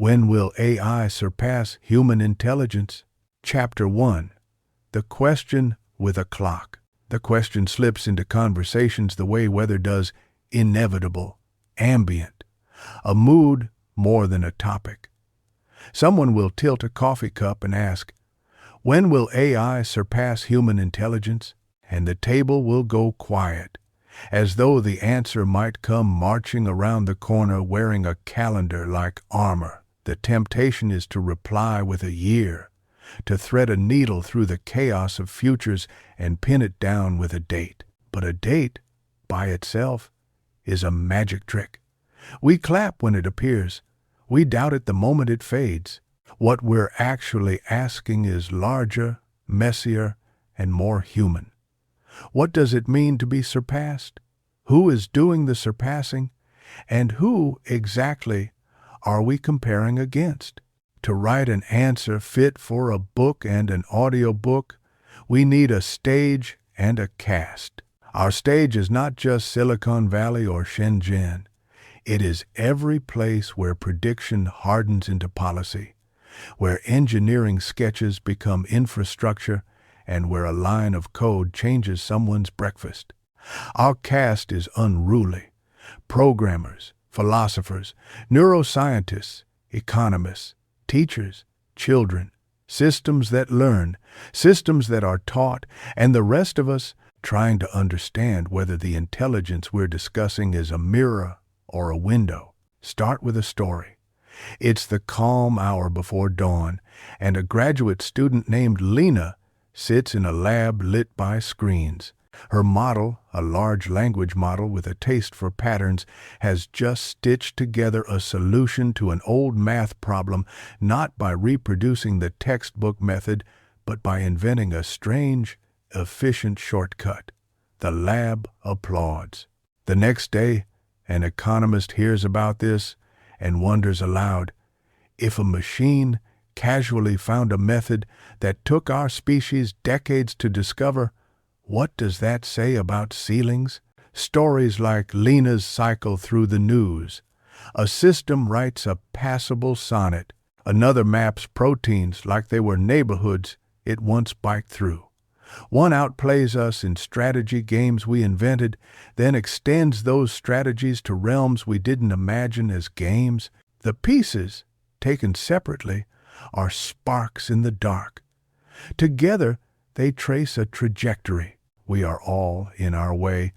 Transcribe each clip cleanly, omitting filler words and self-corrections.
When will AI surpass human intelligence? Chapter 1. The question with a clock. The question slips into conversations the way weather does, inevitable, ambient, a mood more than a topic. Someone will tilt a coffee cup and ask, "When will AI surpass human intelligence?" And the table will go quiet, as though the answer might come marching around the corner wearing a calendar like armor. The temptation is to reply with a year, to thread a needle through the chaos of futures and pin it down with a date. But a date, by itself, is a magic trick. We clap when it appears. We doubt it the moment it fades. What we're actually asking is larger, messier, and more human. What does it mean to be surpassed? Who is doing the surpassing? And who exactly are we comparing against? To write an answer fit for a book and an audiobook, we need a stage and a cast. Our stage is not just Silicon Valley or Shenzhen. It is every place where prediction hardens into policy, where engineering sketches become infrastructure, and where a line of code changes someone's breakfast. Our cast is unruly. Programmers, philosophers, neuroscientists, economists, teachers, children, systems that learn, systems that are taught, and the rest of us trying to understand whether the intelligence we're discussing is a mirror or a window. Start with a story. It's the calm hour before dawn, and a graduate student named Lena sits in a lab lit by screens. Her model, a large language model with a taste for patterns, has just stitched together a solution to an old math problem, not by reproducing the textbook method, but by inventing a strange, efficient shortcut. The lab applauds. The next day, an economist hears about this and wonders aloud, if a machine casually found a method that took our species decades to discover, what does that say about ceilings? Stories like Lena's cycle through the news. A system writes a passable sonnet. Another maps proteins like they were neighborhoods it once biked through. One outplays us in strategy games we invented, then extends those strategies to realms we didn't imagine as games. The pieces, taken separately, are sparks in the dark. Together, they trace a trajectory. We are all, in our way,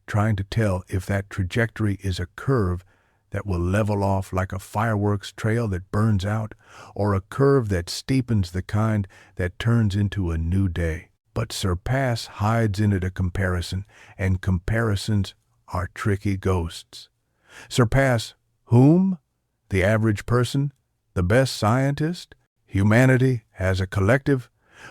trying to tell if that trajectory is a curve that will level off like a fireworks trail that burns out, or a curve that steepens the kind that turns into a new day. But Surpass hides in it a comparison, and comparisons are tricky ghosts. Surpass whom? The average person? The best scientist? Humanity as a collective,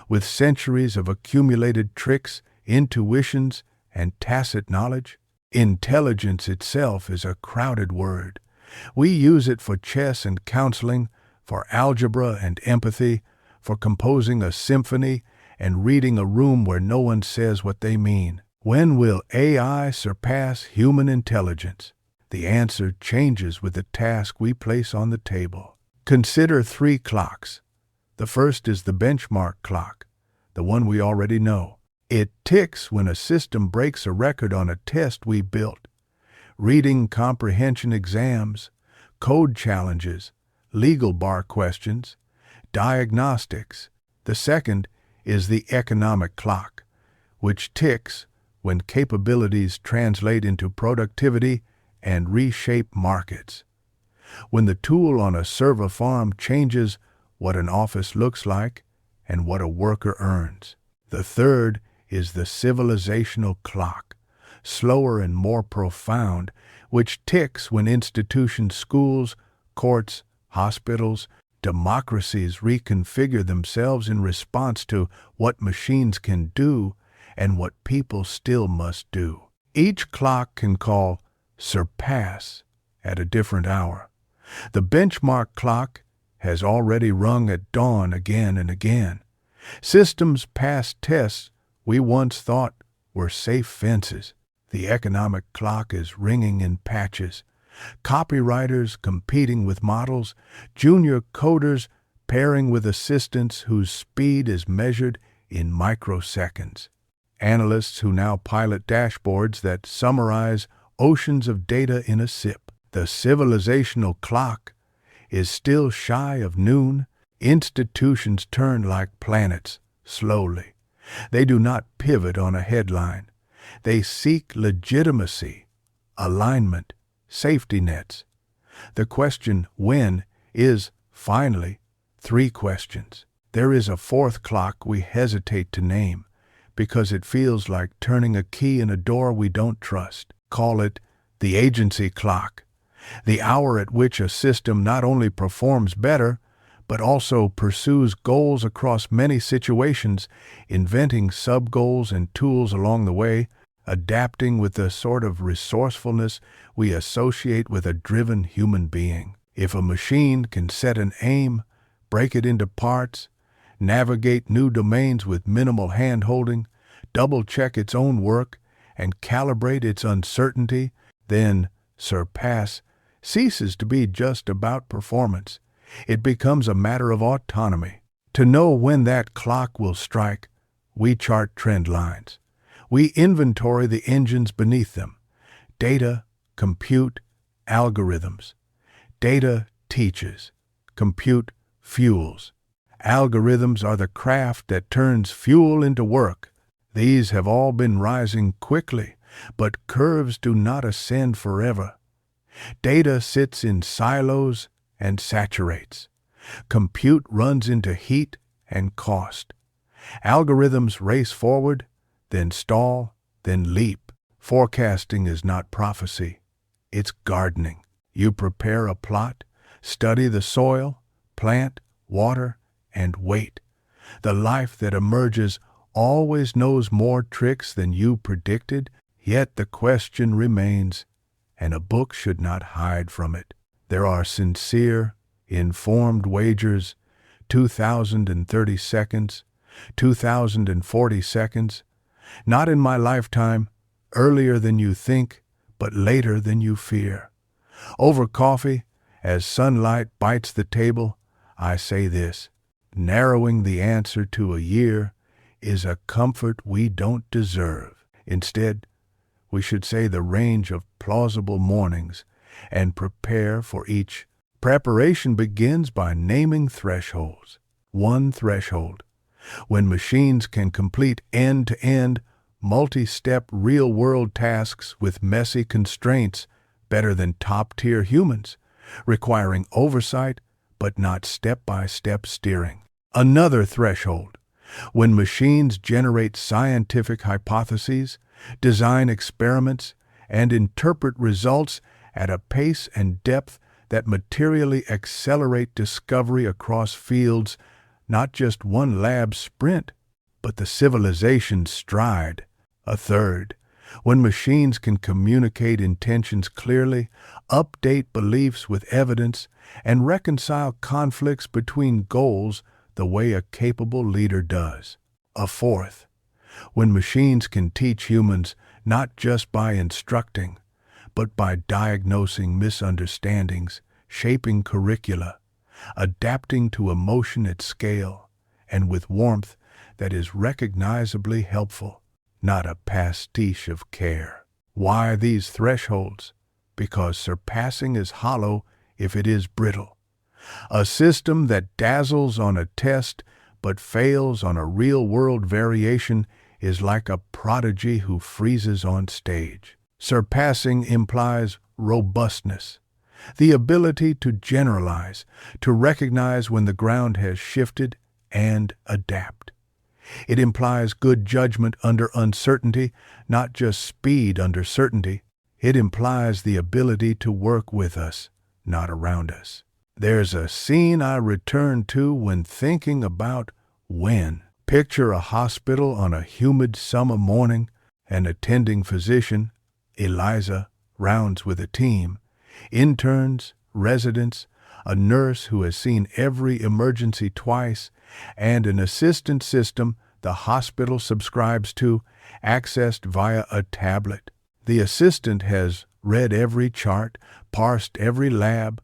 with centuries of accumulated tricks, intuitions, and tacit knowledge? Intelligence itself is a crowded word. We use it for chess and counseling, for algebra and empathy, for composing a symphony and reading a room where no one says what they mean. When will AI surpass human intelligence? The answer changes with the task we place on the table. Consider 3 clocks. The first is the benchmark clock, the one we already know. It ticks when a system breaks a record on a test we built. Reading comprehension exams, code challenges, legal bar questions, diagnostics. The second is the economic clock, which ticks when capabilities translate into productivity and reshape markets. When the tool on a server farm changes what an office looks like and what a worker earns. The third is the civilizational clock, slower and more profound, which ticks when institutions, schools, courts, hospitals, democracies reconfigure themselves in response to what machines can do and what people still must do. Each clock can call surpass at a different hour. The benchmark clock has already rung at dawn again and again. Systems pass tests we once thought were safe fences. The economic clock is ringing in patches, copywriters competing with models, junior coders pairing with assistants whose speed is measured in microseconds, analysts who now pilot dashboards that summarize oceans of data in a sip. The civilizational clock is still shy of noon. Institutions turn like planets, slowly. They do not pivot on a headline. They seek legitimacy, alignment, safety nets. The question, when, is, finally, 3 questions. There is a 4th clock we hesitate to name because it feels like turning a key in a door we don't trust. Call it the agency clock, the hour at which a system not only performs better, but also pursues goals across many situations, inventing sub-goals and tools along the way, adapting with the sort of resourcefulness we associate with a driven human being. If a machine can set an aim, break it into parts, navigate new domains with minimal hand-holding, double-check its own work, and calibrate its uncertainty, then Surpass ceases to be just about performance. It becomes a matter of autonomy. To know when that clock will strike, we chart trend lines. We inventory the engines beneath them. Data, compute, algorithms. Data teaches. Compute fuels. Algorithms are the craft that turns fuel into work. These have all been rising quickly, but curves do not ascend forever. Data sits in silos and saturates. Compute runs into heat and cost. Algorithms race forward, then stall, then leap. Forecasting is not prophecy. It's gardening. You prepare a plot, study the soil, plant, water, and wait. The life that emerges always knows more tricks than you predicted, yet the question remains, and a book should not hide from it. There are sincere, informed wagers, 2,030 seconds, 2,040 seconds, not in my lifetime, earlier than you think, but later than you fear. Over coffee, as sunlight bites the table, I say this: narrowing the answer to a year is a comfort we don't deserve. Instead, we should say the range of plausible mornings and prepare for each. Preparation begins by naming thresholds. 1 threshold: when machines can complete end-to-end, multi-step real-world tasks with messy constraints better than top-tier humans, requiring oversight but not step-by-step steering. Another threshold: when machines generate scientific hypotheses, design experiments, and interpret results at a pace and depth that materially accelerate discovery across fields, not just one lab sprint, but the civilization's stride. A third: when machines can communicate intentions clearly, update beliefs with evidence, and reconcile conflicts between goals the way a capable leader does. A fourth: when machines can teach humans not just by instructing, but by diagnosing misunderstandings, shaping curricula, adapting to emotion at scale, and with warmth that is recognizably helpful, not a pastiche of care. Why these thresholds? Because surpassing is hollow if it is brittle. A system that dazzles on a test but fails on a real-world variation is like a prodigy who freezes on stage. Surpassing implies robustness, the ability to generalize, to recognize when the ground has shifted, and adapt. It implies good judgment under uncertainty, not just speed under certainty. It implies the ability to work with us, not around us. There's a scene I return to when thinking about when. Picture a hospital on a humid summer morning. An attending physician, Eliza, rounds with a team. Interns, residents, a nurse who has seen every emergency twice, and an assistant system the hospital subscribes to, accessed via a tablet. The assistant has read every chart, parsed every lab,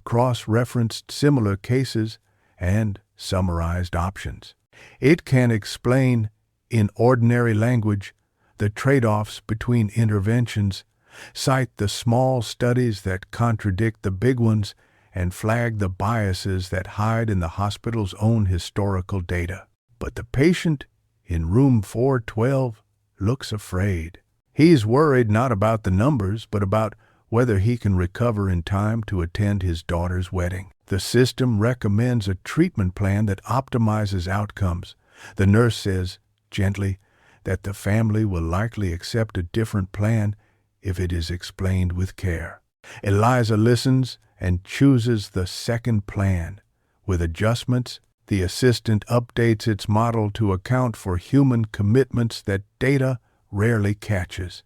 cross-referenced similar cases, and summarized options. It can explain, in ordinary language, the trade-offs between interventions, cite the small studies that contradict the big ones, and flag the biases that hide in the hospital's own historical data. But the patient in room 412 looks afraid. He's worried not about the numbers, but about whether he can recover in time to attend his daughter's wedding. The system recommends a treatment plan that optimizes outcomes. The nurse says, gently, that the family will likely accept a different plan if it is explained with care. Eliza listens and chooses the second plan. With adjustments, the assistant updates its model to account for human commitments that data rarely catches.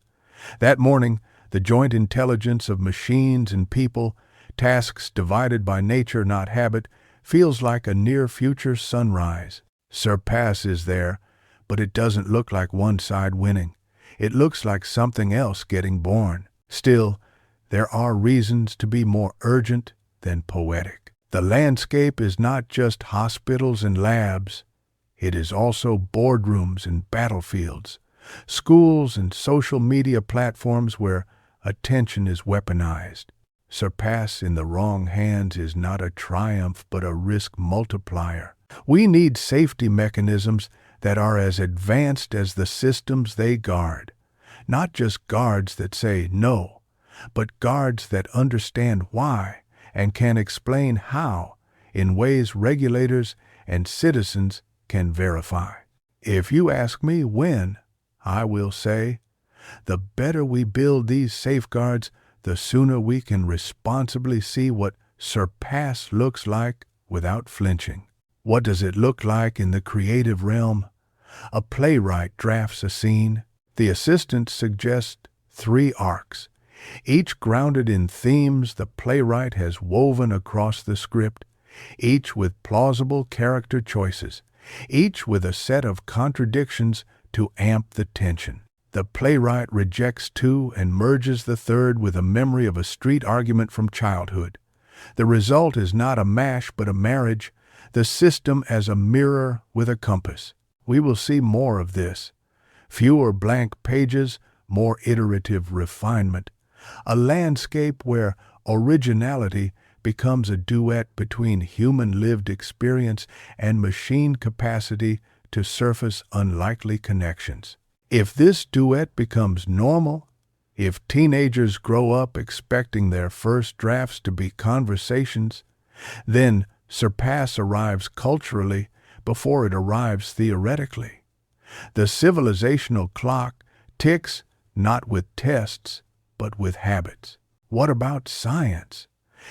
That morning, the joint intelligence of machines and people, tasks divided by nature, not habit, feels like a near-future sunrise. Surpass is there, but it doesn't look like one side winning. It looks like something else getting born. Still, there are reasons to be more urgent than poetic. The landscape is not just hospitals and labs. It is also boardrooms and battlefields, schools and social media platforms where attention is weaponized. Surpass in the wrong hands is not a triumph but a risk multiplier. We need safety mechanisms that are as advanced as the systems they guard. Not just guards that say no, but guards that understand why and can explain how in ways regulators and citizens can verify. If you ask me when, I will say, the better we build these safeguards, the sooner we can responsibly see what Surpass looks like without flinching. What does it look like in the creative realm? A playwright drafts a scene. The assistant suggests 3 arcs, each grounded in themes the playwright has woven across the script, each with plausible character choices, each with a set of contradictions to amp the tension. The playwright rejects 2 and merges the third with a memory of a street argument from childhood. The result is not a mash but a marriage, the system as a mirror with a compass. We will see more of this. Fewer blank pages, more iterative refinement. A landscape where originality becomes a duet between human lived experience and machine capacity to surface unlikely connections. If this duet becomes normal, if teenagers grow up expecting their first drafts to be conversations, then Surpass arrives culturally before it arrives theoretically. The civilizational clock ticks not with tests, but with habits. What about science?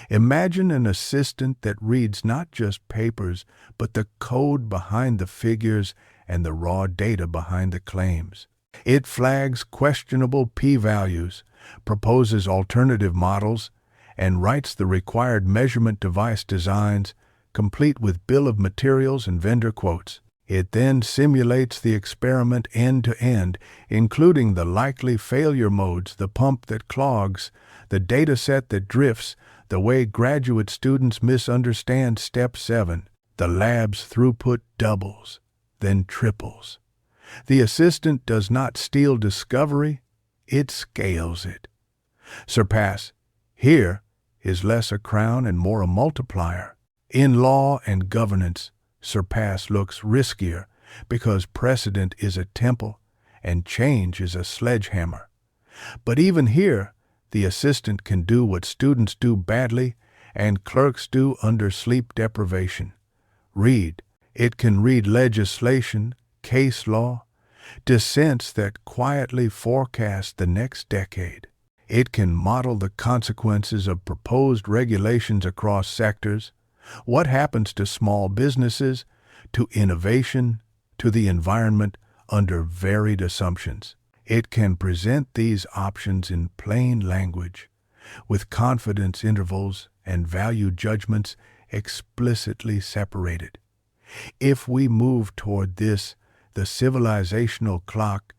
Imagine an assistant that reads not just papers, but the code behind the figures and the raw data behind the claims. It flags questionable p-values, proposes alternative models, and writes the required measurement device designs, complete with bill of materials and vendor quotes. It then simulates the experiment end to end, including the likely failure modes, the pump that clogs, the data set that drifts, the way graduate students misunderstand Step 7. The lab's throughput doubles, then triples. The assistant does not steal discovery, it scales it. Surpass, here, is less a crown and more a multiplier. In law and governance, Surpass looks riskier because precedent is a temple and change is a sledgehammer. But even here, the assistant can do what students do badly and clerks do under sleep deprivation. Read. It can read legislation, case law, dissents that quietly forecast the next decade. It can model the consequences of proposed regulations across sectors, what happens to small businesses, to innovation, to the environment under varied assumptions. It can present these options in plain language, with confidence intervals and value judgments explicitly separated. If we move toward this, the civilizational clock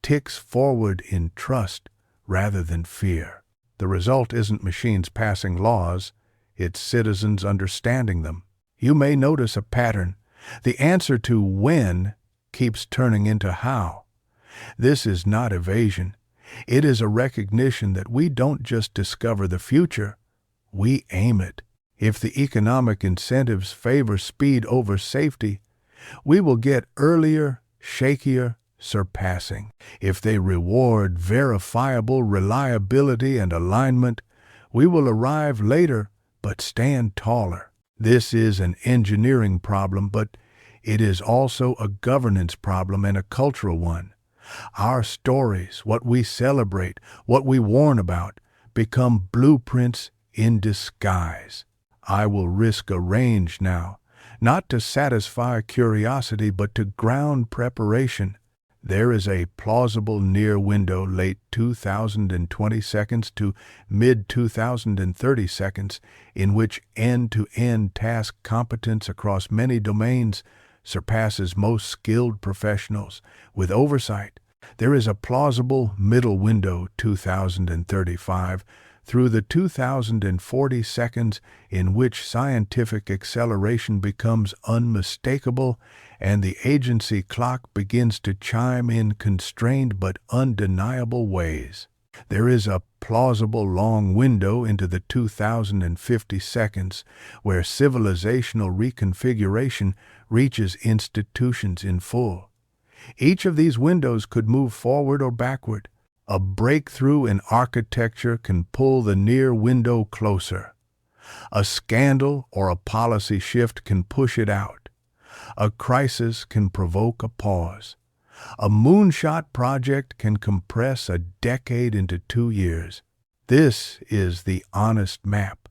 ticks forward in trust rather than fear. The result isn't machines passing laws, it's citizens understanding them. You may notice a pattern. The answer to when keeps turning into how. This is not evasion. It is a recognition that we don't just discover the future, we aim it. If the economic incentives favor speed over safety, we will get earlier, shakier, surpassing. If they reward verifiable reliability and alignment, we will arrive later but stand taller. This is an engineering problem, but it is also a governance problem and a cultural one. Our stories, what we celebrate, what we warn about, become blueprints in disguise. I will risk a range now, not to satisfy curiosity but to ground preparation. There is a plausible near window late 2020 seconds to mid 2030 seconds in which end-to-end task competence across many domains surpasses most skilled professionals. With oversight, there is a plausible middle window 2035 through the 2040 seconds in which scientific acceleration becomes unmistakable and the agency clock begins to chime in constrained but undeniable ways. There is a plausible long window into the 2050 seconds where civilizational reconfiguration reaches institutions in full. Each of these windows could move forward or backward. A breakthrough in architecture can pull the near window closer. A scandal or a policy shift can push it out. A crisis can provoke a pause. A moonshot project can compress a decade into 2 years. This is the honest map,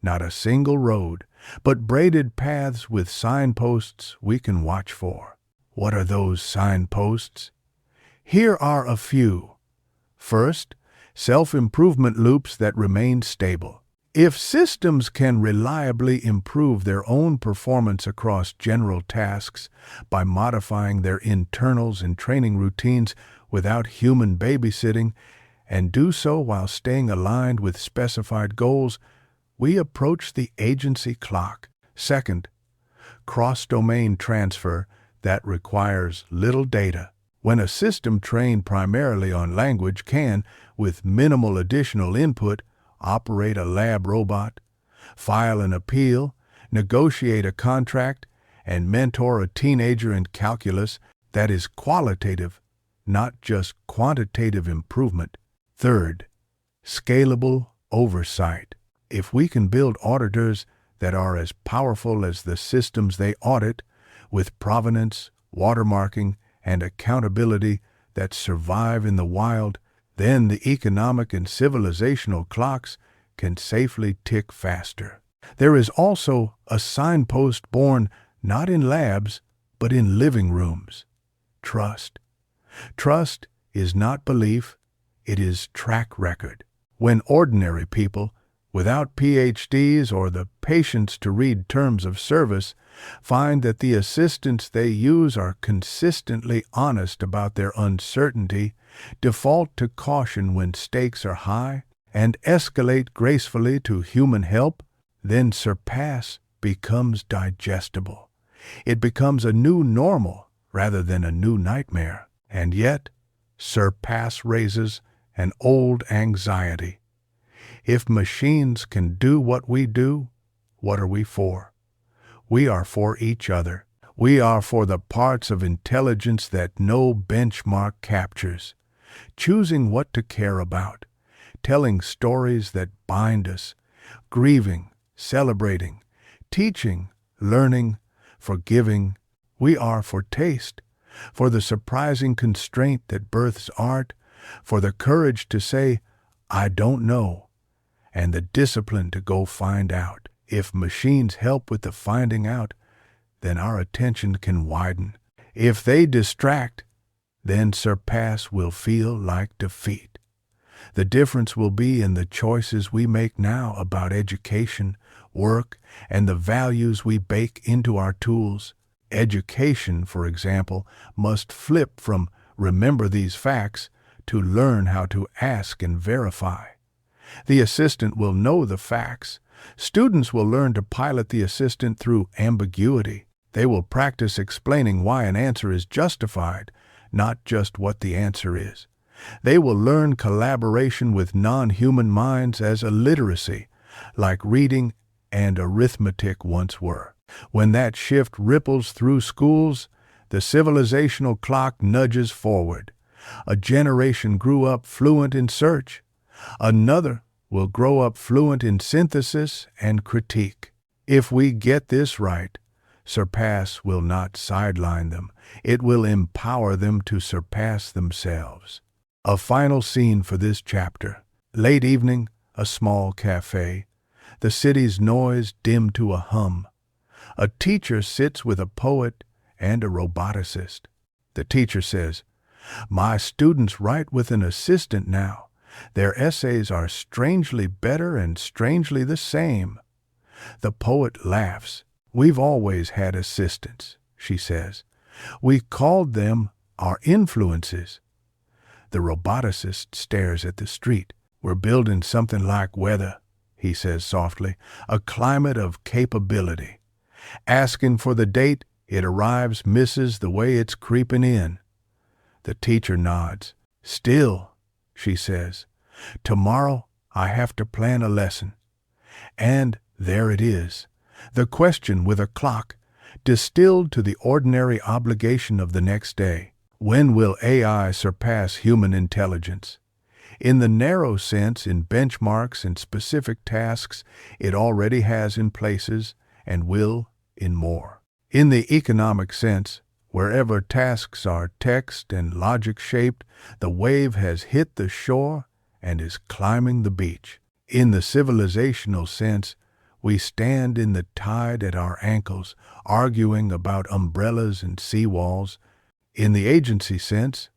not a single road, but braided paths with signposts we can watch for. What are those signposts? Here are a few. First, self-improvement loops that remain stable. If systems can reliably improve their own performance across general tasks by modifying their internals and training routines without human babysitting, and do so while staying aligned with specified goals, we approach the agency clock. Second, cross-domain transfer that requires little data. When a system trained primarily on language can, with minimal additional input, operate a lab robot, file an appeal, negotiate a contract, and mentor a teenager in calculus, that is qualitative, not just quantitative improvement. Third, scalable oversight. If we can build auditors that are as powerful as the systems they audit, with provenance, watermarking, and accountability that survive in the wild, then the economic and civilizational clocks can safely tick faster. There is also a signpost born not in labs, but in living rooms. Trust. Trust is not belief, it is track record. When ordinary people, without PhDs or the patience to read terms of service, find that the assistants they use are consistently honest about their uncertainty, default to caution when stakes are high, and escalate gracefully to human help, then Surpass becomes digestible. It becomes a new normal rather than a new nightmare. And yet, Surpass raises an old anxiety. If machines can do what we do, what are we for? We are for each other. We are for the parts of intelligence that no benchmark captures, choosing what to care about, telling stories that bind us, grieving, celebrating, teaching, learning, forgiving. We are for taste, for the surprising constraint that births art, for the courage to say, I don't know, and the discipline to go find out. If machines help with the finding out, then our attention can widen. If they distract, then Surpass will feel like defeat. The difference will be in the choices we make now about education, work, and the values we bake into our tools. Education, for example, must flip from remember these facts to learn how to ask and verify. The assistant will know the facts. Students will learn to pilot the assistant through ambiguity. They will practice explaining why an answer is justified, not just what the answer is. They will learn collaboration with non-human minds as a literacy, like reading and arithmetic once were. When that shift ripples through schools, the civilizational clock nudges forward. A generation grew up fluent in search. Another will grow up fluent in synthesis and critique. If we get this right, Surpass will not sideline them. It will empower them to surpass themselves. A final scene for this chapter. Late evening, a small cafe. The city's noise dimmed to a hum. A teacher sits with a poet and a roboticist. The teacher says, "My students write with an assistant now. Their essays are strangely better and strangely the same." The poet laughs. "We've always had assistants," she says. "We called them our influences." The roboticist stares at the street. "We're building something like weather," he says softly, "a climate of capability. Asking for the date it arrives misses the way it's creeping in." The teacher nods. "Still," she says, "tomorrow I have to plan a lesson." And there it is, the question with a clock, distilled to the ordinary obligation of the next day. When will AI surpass human intelligence? In the narrow sense, in benchmarks and specific tasks it already has in places and will in more. In the economic sense, wherever tasks are text and logic shaped, the wave has hit the shore and is climbing the beach. In the civilizational sense, we stand in the tide at our ankles, arguing about umbrellas and seawalls. In the agency sense,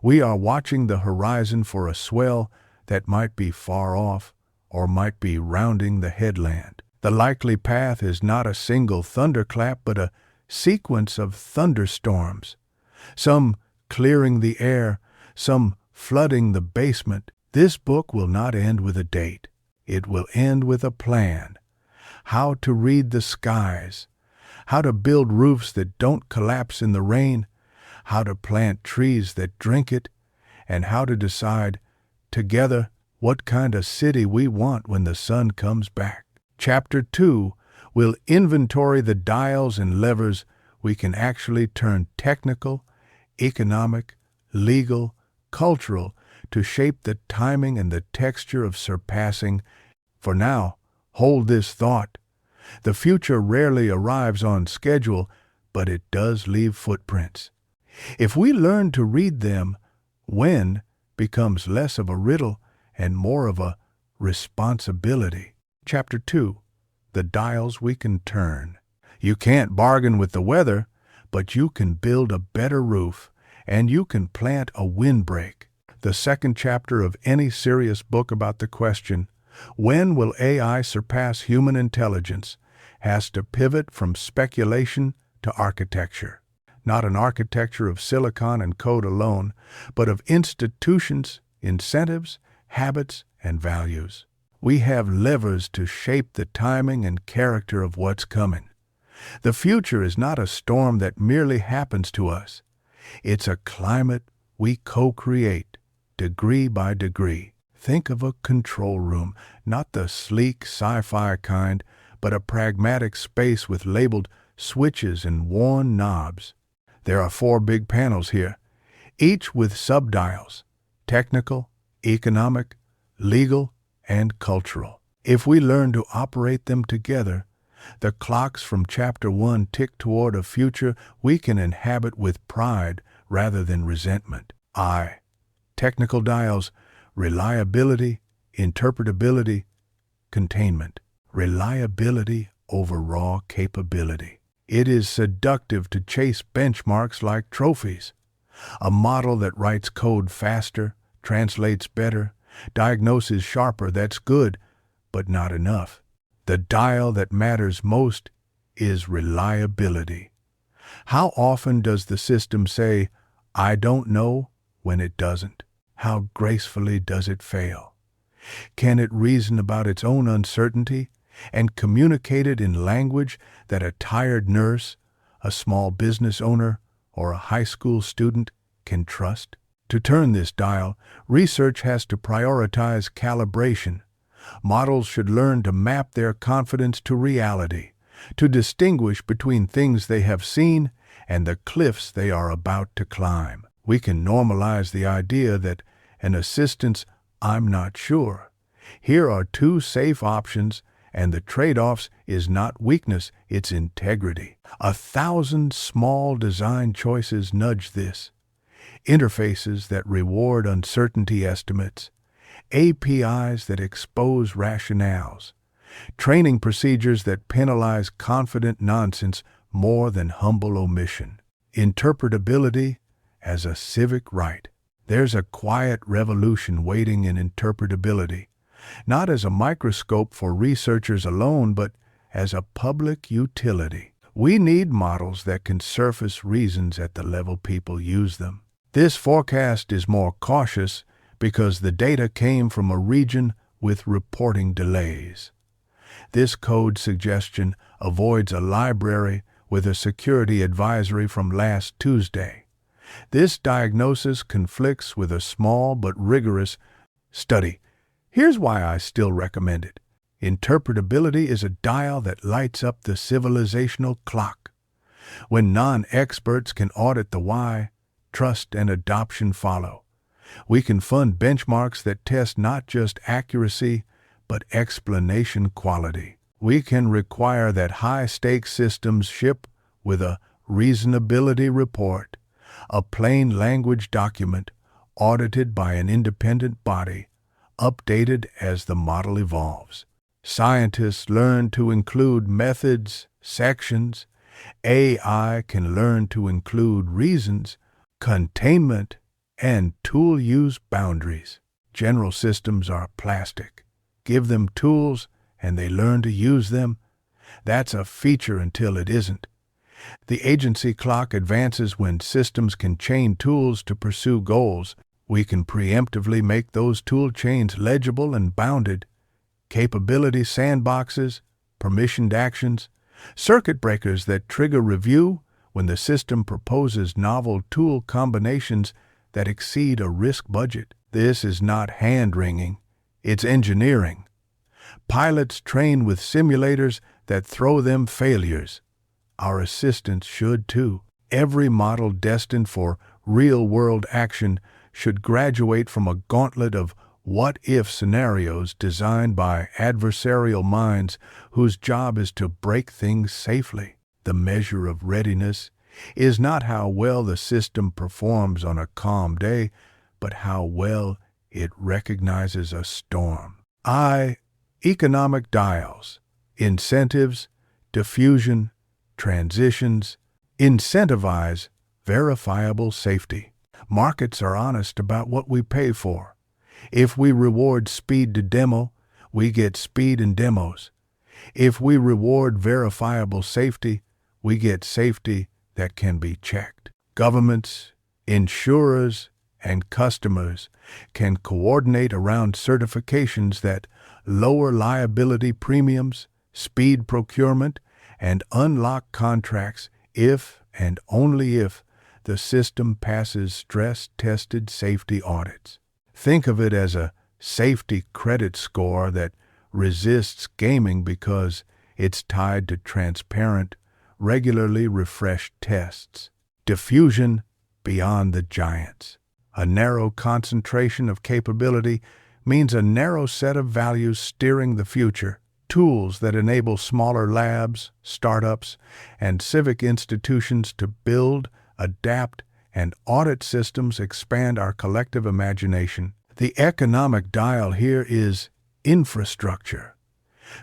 we are watching the horizon for a swell that might be far off or might be rounding the headland. The likely path is not a single thunderclap, but a sequence of thunderstorms, some clearing the air, some flooding the basement. This book will not end with a date. It will end with a plan. How to read the skies, how to build roofs that don't collapse in the rain, how to plant trees that drink it, and how to decide, together, what kind of city we want when the sun comes back. Chapter 2 will inventory the dials and levers we can actually turn technical, economic, legal, cultural to shape the timing and the texture of surpassing. For now, hold this thought. The future rarely arrives on schedule, but it does leave footprints. If we learn to read them, when becomes less of a riddle and more of a responsibility. Chapter 2. The dials we can turn. You can't bargain with the weather, but you can build a better roof, and you can plant a windbreak. The second chapter of any serious book about the question, when will AI surpass human intelligence, has to pivot from speculation to architecture. Not an architecture of silicon and code alone, but of institutions, incentives, habits, and values. We have levers to shape the timing and character of what's coming. The future is not a storm that merely happens to us. It's a climate we co-create, degree by degree. Think of a control room, not the sleek sci-fi kind, but a pragmatic space with labeled switches and worn knobs. There are 4 big panels here, each with subdials: technical, economic, legal, and cultural. If we learn to operate them together, the clocks from Chapter 1 tick toward a future we can inhabit with pride rather than resentment. Technical dials: reliability, interpretability, containment. Reliability over raw capability. It is seductive to chase benchmarks like trophies. A model that writes code faster, translates better, diagnoses sharper, that's good, but not enough. The dial that matters most is reliability. How often does the system say, "I don't know," when it doesn't? How gracefully does it fail? Can it reason about its own uncertainty and communicate it in language that a tired nurse, a small business owner, or a high school student can trust? To turn this dial, research has to prioritize calibration. Models should learn to map their confidence to reality, to distinguish between things they have seen and the cliffs they are about to climb. We can normalize the idea that an assistant's "I'm not sure. Here are two safe options, and the trade-offs" is not weakness, it's integrity. 1,000 small design choices nudge this. Interfaces that reward uncertainty estimates, APIs that expose rationales, training procedures that penalize confident nonsense more than humble omission. Interpretability as a civic right. There's a quiet revolution waiting in interpretability, not as a microscope for researchers alone, but as a public utility. We need models that can surface reasons at the level people use them. This forecast is more cautious because the data came from a region with reporting delays. This code suggestion avoids a library with a security advisory from last Tuesday. This diagnosis conflicts with a small but rigorous study. Here's why I still recommend it. Interpretability is a dial that lights up the civilizational clock. When non-experts can audit the why, trust and adoption follow. We can fund benchmarks that test not just accuracy, but explanation quality. We can require that high-stakes systems ship with a reasonability report, a plain language document audited by an independent body, updated as the model evolves. Scientists learn to include methods, sections. AI can learn to include reasons, containment, and tool use boundaries. General systems are plastic. Give them tools and they learn to use them. That's a feature until it isn't. The agency clock advances when systems can chain tools to pursue goals. We can preemptively make those tool chains legible and bounded. Capability sandboxes, permissioned actions, circuit breakers that trigger review when the system proposes novel tool combinations that exceed a risk budget. This is not hand-wringing, it's engineering. Pilots train with simulators that throw them failures. Our assistants should too. Every model destined for real-world action should graduate from a gauntlet of what-if scenarios designed by adversarial minds whose job is to break things safely. The measure of readiness is not how well the system performs on a calm day, but how well it recognizes a storm. Economic dials, incentives, diffusion, transitions, incentivize verifiable safety. Markets are honest about what we pay for. If we reward speed to demo, we get speed in demos. If we reward verifiable safety, we get safety that can be checked. Governments, insurers, and customers can coordinate around certifications that lower liability premiums, speed procurement, and unlock contracts if and only if the system passes stress-tested safety audits. Think of it as a safety credit score that resists gaming because it's tied to transparent, regularly refreshed tests. Diffusion beyond the giants. A narrow concentration of capability means a narrow set of values steering the future. Tools that enable smaller labs, startups, and civic institutions to build, adapt, and audit systems expand our collective imagination. The economic dial here is infrastructure.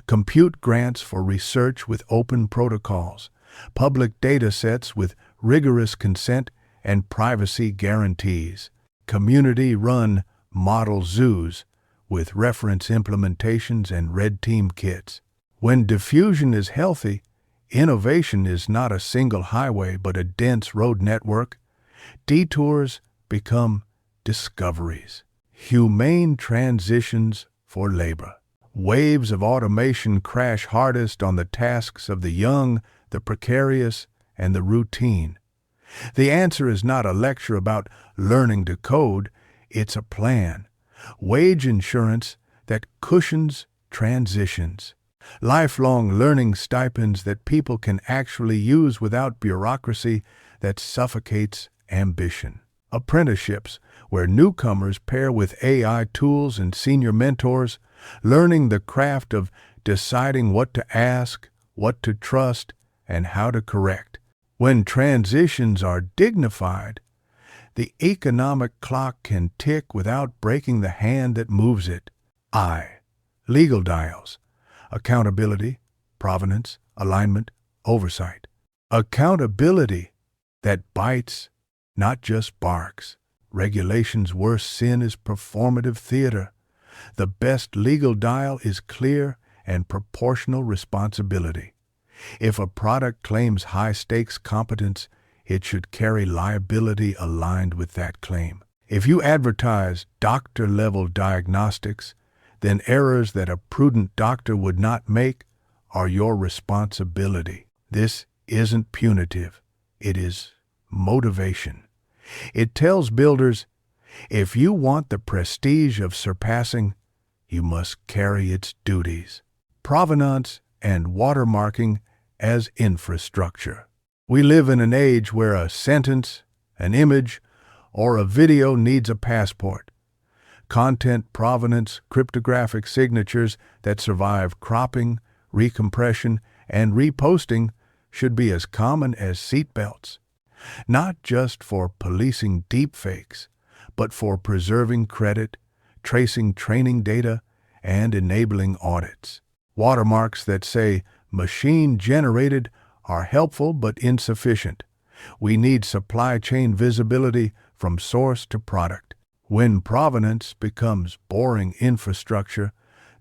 Compute grants for research with open protocols, public data sets with rigorous consent and privacy guarantees, community-run model zoos with reference implementations and red team kits. When diffusion is healthy, innovation is not a single highway but a dense road network. Detours become discoveries. Humane transitions for labor. Waves of automation crash hardest on the tasks of the young, the precarious, and the routine. The answer is not a lecture about learning to code, it's a plan. Wage insurance that cushions transitions. Lifelong learning stipends that people can actually use without bureaucracy that suffocates ambition. Apprenticeships where newcomers pair with AI tools and senior mentors, learning the craft of deciding what to ask, what to trust, and how to correct. When transitions are dignified, the economic clock can tick without breaking the hand that moves it. Legal dials. Accountability, provenance, alignment, oversight. Accountability that bites, not just barks. Regulation's worst sin is performative theater. The best legal dial is clear and proportional responsibility. If a product claims high-stakes competence, it should carry liability aligned with that claim. If you advertise doctor-level diagnostics, then errors that a prudent doctor would not make are your responsibility. This isn't punitive. It is motivation. It tells builders, if you want the prestige of surpassing, you must carry its duties. Provenance and watermarking as infrastructure. We live in an age where a sentence, an image, or a video needs a passport. Content provenance, cryptographic signatures that survive cropping, recompression, and reposting should be as common as seatbelts. Not just for policing deepfakes, but for preserving credit, tracing training data, and enabling audits. Watermarks that say machine-generated are helpful but insufficient. We need supply chain visibility from source to product. When provenance becomes boring infrastructure,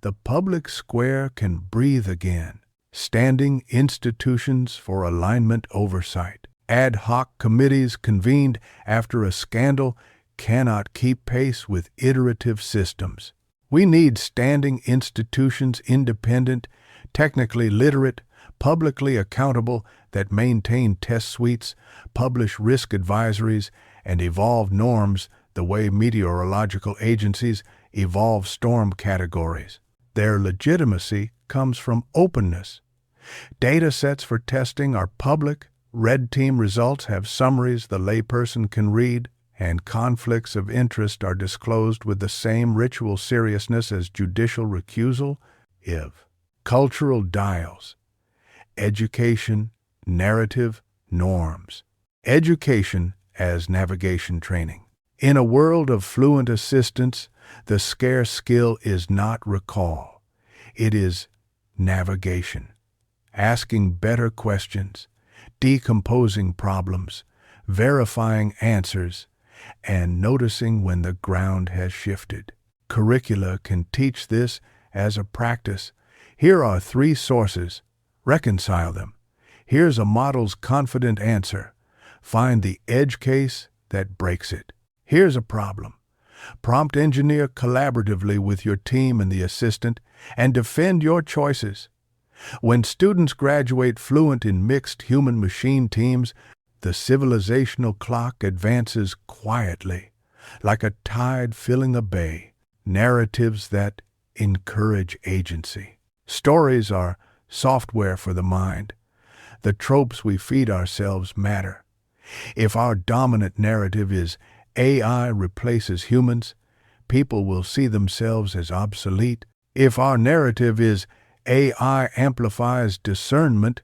the public square can breathe again. Standing institutions for alignment oversight. Ad hoc committees convened after a scandal cannot keep pace with iterative systems. We need standing institutions independent, technically literate, publicly accountable that maintain test suites, publish risk advisories, and evolve norms the way meteorological agencies evolve storm categories. Their legitimacy comes from openness. Data sets for testing are public, red team results have summaries the layperson can read, and conflicts of interest are disclosed with the same ritual seriousness as judicial recusal. Cultural dials. Education, narrative, norms. Education as navigation training. In a world of fluent assistance, the scarce skill is not recall. It is navigation. Asking better questions, decomposing problems, verifying answers, and noticing when the ground has shifted. Curricula can teach this as a practice. Here are 3 sources. Reconcile them. Here's a model's confident answer. Find the edge case that breaks it. Here's a problem. Prompt engineer collaboratively with your team and the assistant and defend your choices. When students graduate fluent in mixed human-machine teams, the civilizational clock advances quietly, like a tide filling a bay. Narratives that encourage agency. Stories are software for the mind. The tropes we feed ourselves matter. If our dominant narrative is AI replaces humans, people will see themselves as obsolete. If our narrative is AI amplifies discernment,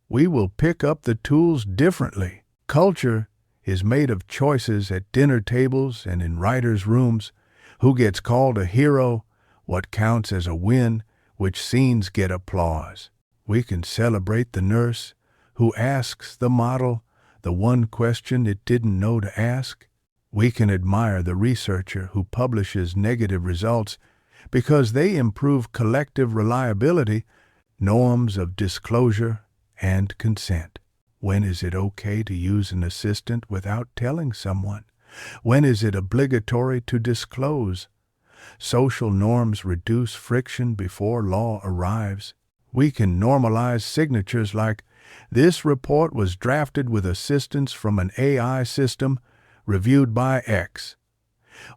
we will pick up the tools differently. Culture is made of choices at dinner tables and in writers' rooms. Who gets called a hero? What counts as a win? Which scenes get applause? We can celebrate the nurse who asks the model the one question it didn't know to ask. We can admire the researcher who publishes negative results because they improve collective reliability, norms of disclosure, and consent. When is it okay to use an assistant without telling someone? When is it obligatory to disclose? Social norms reduce friction before law arrives. We can normalize signatures like, "This report was drafted with assistance from an AI system reviewed by X."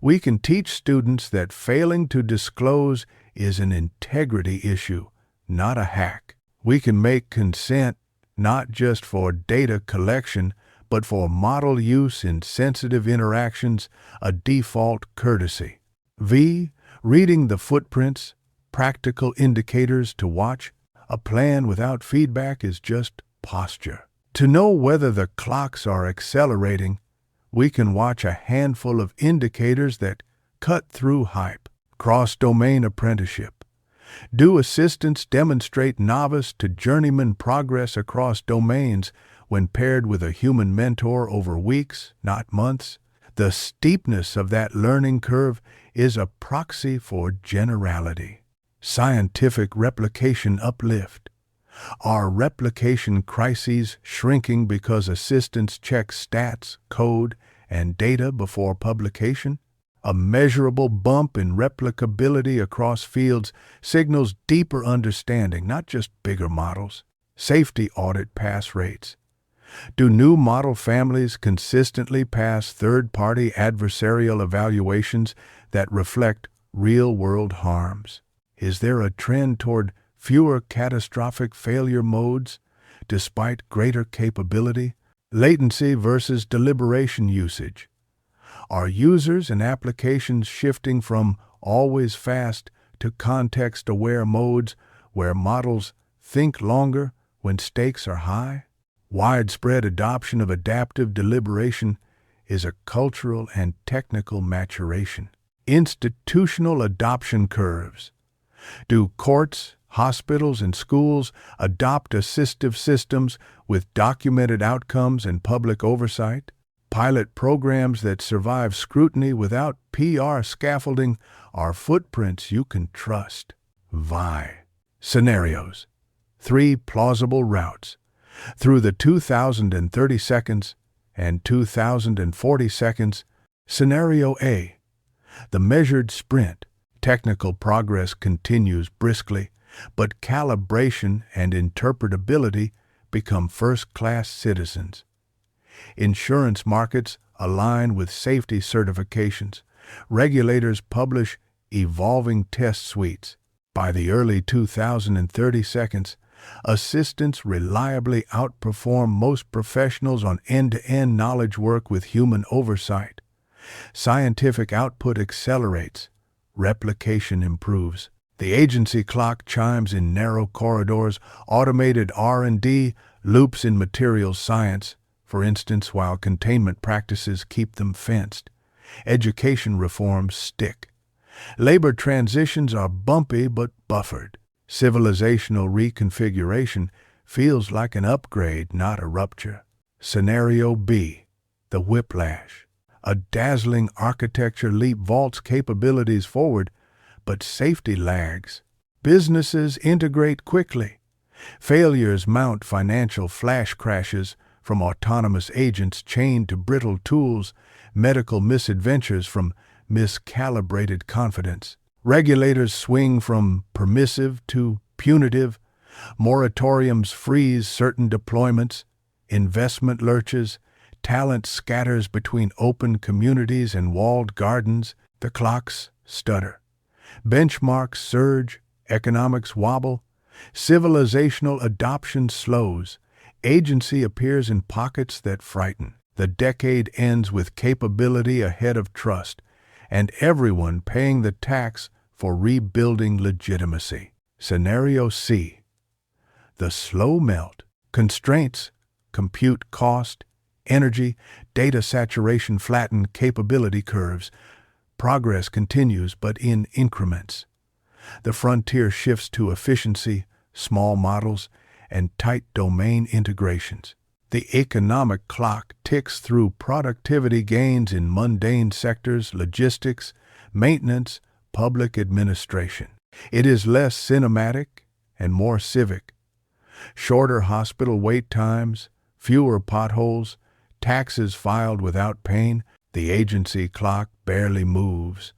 We can teach students that failing to disclose is an integrity issue, not a hack. We can make consent not just for data collection, but for model use in sensitive interactions, a default courtesy. V. Reading the footprints, practical indicators to watch. A plan without feedback is just posture. To know whether the clocks are accelerating, we can watch a handful of indicators that cut through hype. Cross-domain apprenticeship. Do assistants demonstrate novice to journeyman progress across domains when paired with a human mentor over weeks, not months? The steepness of that learning curve is a proxy for generality. Scientific replication uplift. Are replication crises shrinking because assistants check stats, code, and data before publication? A measurable bump in replicability across fields signals deeper understanding, not just bigger models. Safety audit pass rates. Do new model families consistently pass third-party adversarial evaluations that reflect real-world harms? Is there a trend toward fewer catastrophic failure modes, despite greater capability? Latency versus deliberation usage. Are users and applications shifting from always fast to context-aware modes where models think longer when stakes are high? Widespread adoption of adaptive deliberation is a cultural and technical maturation. Institutional adoption curves. Do courts, hospitals, and schools adopt assistive systems with documented outcomes and public oversight? Pilot programs that survive scrutiny without PR scaffolding are footprints you can trust. VI. Scenarios. 3 plausible routes. Through the 2030 seconds and 2040 seconds. Scenario A. The measured sprint. Technical progress continues briskly, but calibration and interpretability become first-class citizens. Insurance markets align with safety certifications. Regulators publish evolving test suites. By the early 2030 seconds, assistants reliably outperform most professionals on end-to-end knowledge work with human oversight. Scientific output accelerates. Replication improves. The agency clock chimes in narrow corridors. Automated R&D loops in materials science, for instance, while containment practices keep them fenced. Education reforms stick. Labor transitions are bumpy but buffered. Civilizational reconfiguration feels like an upgrade, not a rupture. Scenario B. The whiplash. A dazzling architecture leap vaults capabilities forward, but safety lags. Businesses integrate quickly. Failures mount financial flash crashes from autonomous agents chained to brittle tools, medical misadventures from miscalibrated confidence. Regulators swing from permissive to punitive. Moratoriums freeze certain deployments. Investment lurches. Talent scatters between open communities and walled gardens. The clocks stutter. Benchmarks surge. Economics wobble. Civilizational adoption slows. Agency appears in pockets that frighten. The decade ends with capability ahead of trust, and everyone paying the tax for rebuilding legitimacy. Scenario C. The slow melt. Constraints, compute cost, energy, data saturation flatten capability curves. Progress continues, but in increments. The frontier shifts to efficiency, small models, and tight domain integrations. The economic clock ticks through productivity gains in mundane sectors, logistics, maintenance, public administration. It is less cinematic and more civic. Shorter hospital wait times, fewer potholes, taxes filed without pain. The agency clock barely moves.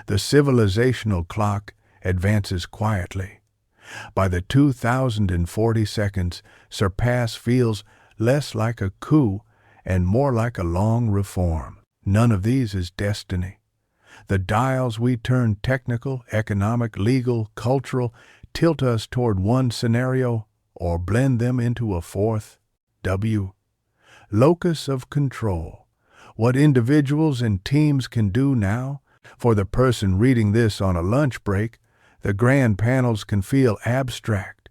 The civilizational clock advances quietly. By the 2040 seconds, Surpass feels less like a coup and more like a long reform. None of these is destiny. The dials we turn technical, economic, legal, cultural tilt us toward one scenario or blend them into a fourth. W. Locus of control. What individuals and teams can do now. For the person reading this on a lunch break, the grand panels can feel abstract.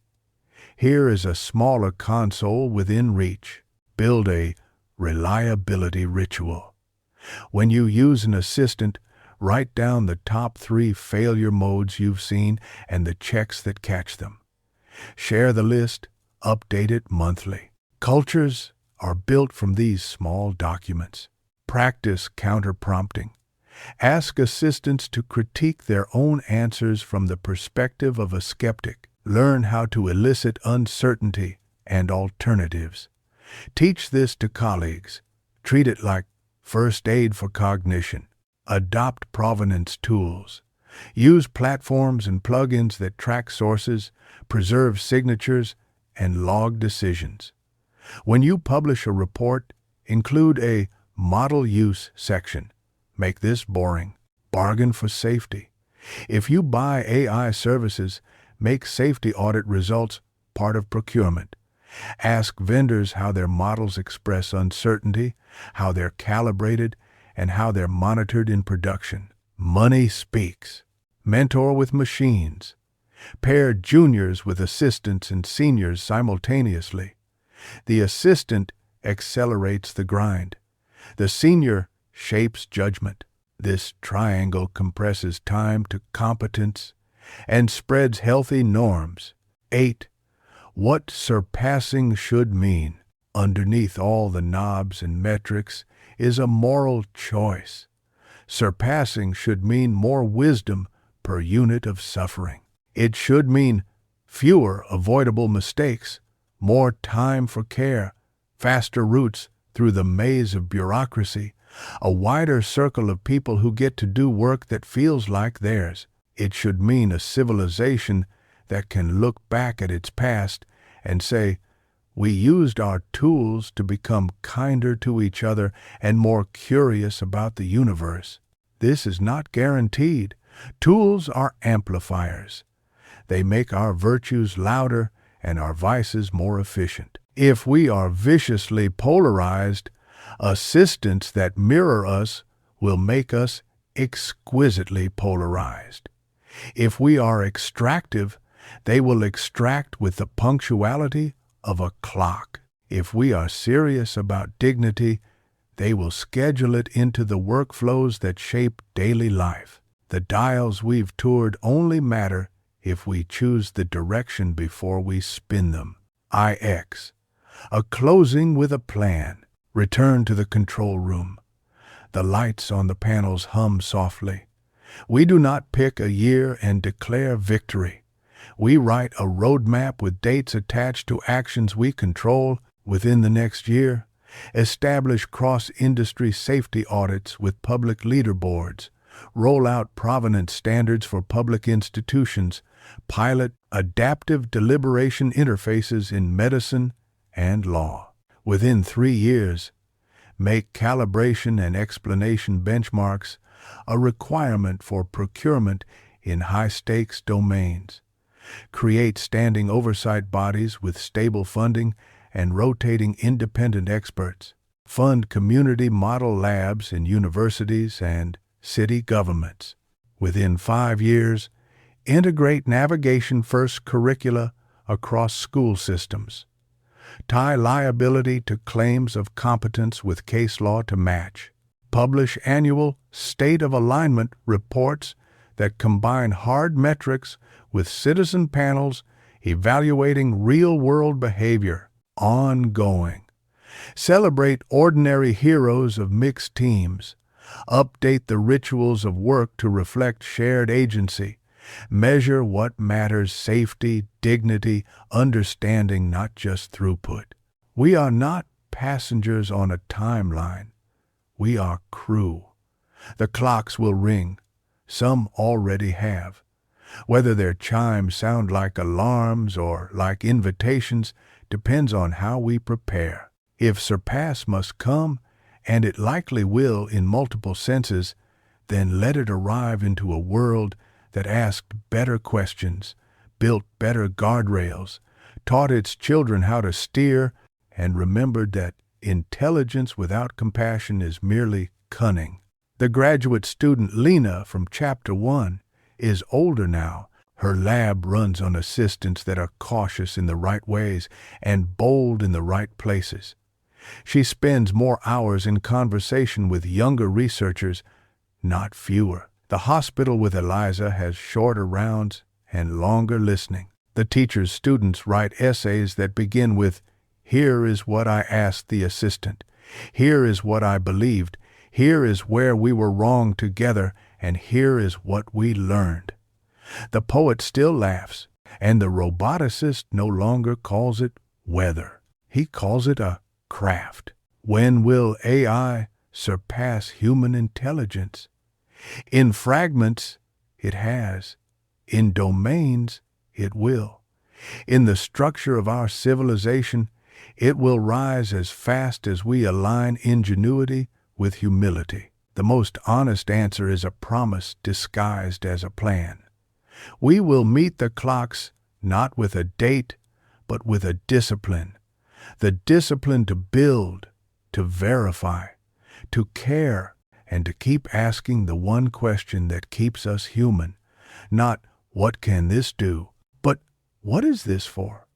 Here is a smaller console within reach. Build a reliability ritual. When you use an assistant, write down the top 3 failure modes you've seen and the checks that catch them. Share the list, update it monthly. Cultures are built from these small documents. Practice counter-prompting. Ask assistants to critique their own answers from the perspective of a skeptic. Learn how to elicit uncertainty and alternatives. Teach this to colleagues. Treat it like first aid for cognition. Adopt provenance tools. Use platforms and plugins that track sources, preserve signatures, and log decisions. When you publish a report, include a model use section. Make this boring. Bargain for safety. If you buy AI services, make safety audit results part of procurement. Ask vendors how their models express uncertainty, how they're calibrated, and how they're monitored in production. Money speaks. Mentor with machines. Pair juniors with assistants and seniors simultaneously. The assistant accelerates the grind. The senior shapes judgment. This triangle compresses time to competence and spreads healthy norms. 8. What surpassing should mean. Underneath all the knobs and metrics is a moral choice. Surpassing should mean more wisdom per unit of suffering. It should mean fewer avoidable mistakes, more time for care, faster routes through the maze of bureaucracy, a wider circle of people who get to do work that feels like theirs. It should mean a civilization that can look back at its past and say, we used our tools to become kinder to each other and more curious about the universe. This is not guaranteed. Tools are amplifiers. They make our virtues louder and our vices more efficient. If we are viciously polarized, assistants that mirror us will make us exquisitely polarized. If we are extractive, they will extract with the punctuality of a clock. If we are serious about dignity, they will schedule it into the workflows that shape daily life. The dials we've toured only matter if we choose the direction before we spin them. IX. A closing with a plan. Return to the control room. The lights on the panels hum softly. We do not pick a year and declare victory. We write a roadmap with dates attached to actions we control within the next year, establish cross-industry safety audits with public leaderboards, roll out provenance standards for public institutions, pilot adaptive deliberation interfaces in medicine and law. Within 3 years, make calibration and explanation benchmarks a requirement for procurement in high-stakes domains. Create standing oversight bodies with stable funding and rotating independent experts. Fund community model labs in universities and city governments. Within 5 years, integrate navigation-first curricula across school systems. Tie liability to claims of competence with case law to match. Publish annual State of Alignment reports that combine hard metrics with citizen panels evaluating real-world behavior. Ongoing. Celebrate ordinary heroes of mixed teams. Update the rituals of work to reflect shared agency. Measure what matters: safety, dignity, understanding, not just throughput. We are not passengers on a timeline. We are crew. The clocks will ring. Some already have. Whether their chimes sound like alarms or like invitations depends on how we prepare. If Surpass must come, and it likely will in multiple senses, then let it arrive into a world that asked better questions, built better guardrails, taught its children how to steer, and remembered that intelligence without compassion is merely cunning. The graduate student Lena from Chapter 1 is older now. Her lab runs on assistants that are cautious in the right ways and bold in the right places. She spends more hours in conversation with younger researchers, not fewer. The hospital with Eliza has shorter rounds and longer listening. The teacher's students write essays that begin with, "Here is what I asked the assistant. Here is what I believed. Here is where we were wrong together, and here is what we learned." The poet still laughs, and the roboticist no longer calls it weather. He calls it a craft. When will AI surpass human intelligence? In fragments, it has. In domains, it will. In the structure of our civilization, it will rise as fast as we align ingenuity with humility. The most honest answer is a promise disguised as a plan. We will meet the clocks not with a date, but with a discipline. The discipline to build, to verify, to care, and to keep asking the one question that keeps us human. Not, what can this do? But what is this for?